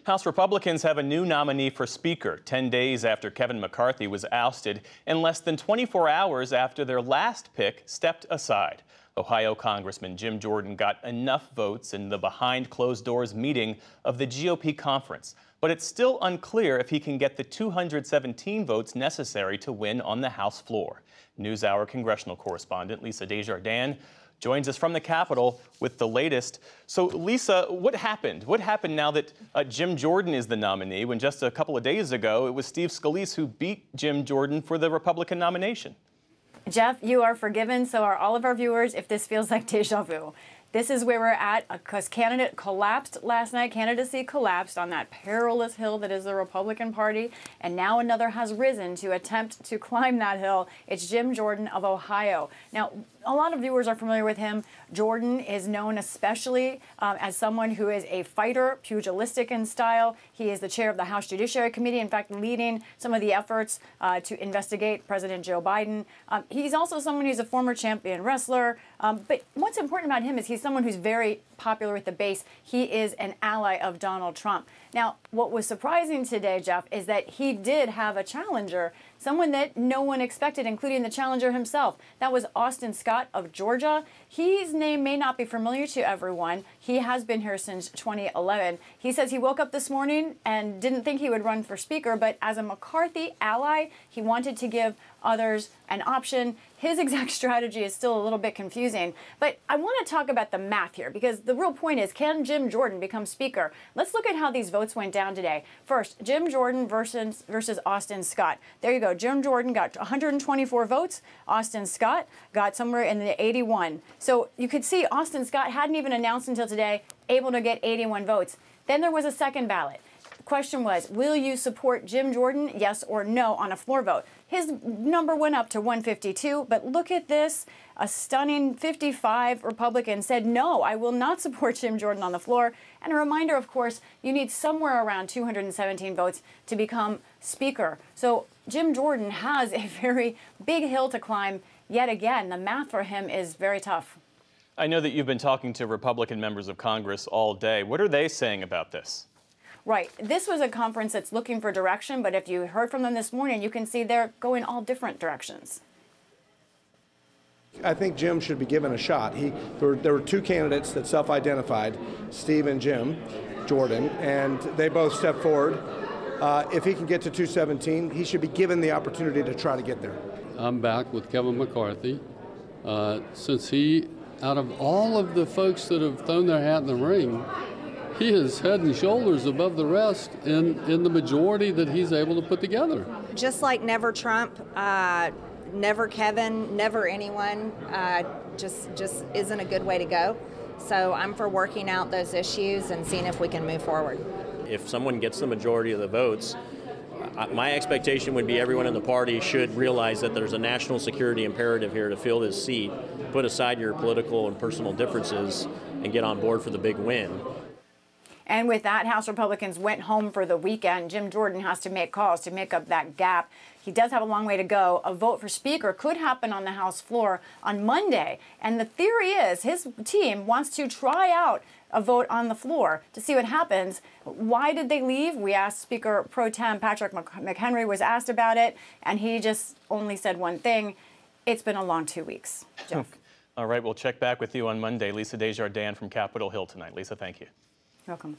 House Republicans have a new nominee for Speaker 10 days after Kevin McCarthy was ousted and less than 24 hours after their last pick stepped aside. Ohio Congressman Jim Jordan got enough votes in the behind-closed-doors meeting of the GOP conference, but it's still unclear if he can get the 217 votes necessary to win on the House floor. NewsHour congressional correspondent Lisa Desjardins joins us from the Capitol with the latest. So, Lisa, what happened? What happened now that Jim Jordan is the nominee when just a couple of days ago it was Steve Scalise who beat Jim Jordan for the Republican nomination? Jeff, you are forgiven. So are all of our viewers if this feels like deja vu. This is where we're at because candidate collapsed last night. Candidacy collapsed on that perilous hill that is the Republican Party. And now another has risen to attempt to climb that hill. It's Jim Jordan of Ohio. Now, a lot of viewers are familiar with him. Jordan is known especially as someone who is a fighter, pugilistic in style. He is the chair of the House Judiciary Committee, in fact, leading some of the efforts to investigate President Joe Biden. He's also someone who's a former champion wrestler. But what's important about him is he's someone who's very popular with the base. He is an ally of Donald Trump. Now, what was surprising today, Jeff, is that he did have a challenger, someone that no one expected, including the challenger himself. That was Austin Scott of Georgia. His name may not be familiar to everyone. He has been here since 2011. He says he woke up this morning and didn't think he would run for Speaker, but as a McCarthy ally, he wanted to give others an option. His exact strategy is still a little bit confusing, but I want to talk about the math here because the real point is, can Jim Jordan become Speaker? Let's look at how these votes went down today. First, Jim Jordan versus Austin Scott. There you go. Jim Jordan got 124 votes. Austin Scott got somewhere in the 81. So you could see Austin Scott hadn't even announced until today, able to get 81 votes. Then there was a second ballot. The question was, will you support Jim Jordan, yes or no, on a floor vote? His number went up to 152, but look at this. A stunning 55 Republicans said, no, I will not support Jim Jordan on the floor. And a reminder, of course, you need somewhere around 217 votes to become Speaker. So Jim Jordan has a very big hill to climb. Yet again, the math for him is very tough. I know that you've been talking to Republican members of Congress all day. What are they saying about this? Right. This was a conference that's looking for direction, but if you heard from them this morning, you can see they're going all different directions. I think Jim should be given a shot. There were two candidates that self-identified, Steve and Jim Jordan, and they both stepped forward. If he can get to 217, he should be given the opportunity to try to get there. I'm back with Kevin McCarthy. Since he, out of all of the folks that have thrown their hat in the ring, he is head and shoulders above the rest in the majority that he's able to put together. Just like never Trump, never Kevin, never anyone, just isn't a good way to go. So I'm for working out those issues and seeing if we can move forward. If someone gets the majority of the votes, my expectation would be everyone in the party should realize that there's a national security imperative here to fill this seat, put aside your political and personal differences, and get on board for the big win. And with that, House Republicans went home for the weekend. Jim Jordan has to make calls to make up that gap. He does have a long way to go. A vote for Speaker could happen on the House floor on Monday. And the theory is his team wants to try out a vote on the floor to see what happens. Why did they leave? We asked Speaker Pro Tem Patrick McHenry was asked about it, and he just only said one thing. It's been a long 2 weeks. Jeff. All right, we'll check back with you on Monday. Lisa Desjardins from Capitol Hill tonight. Lisa, thank you. Welcome.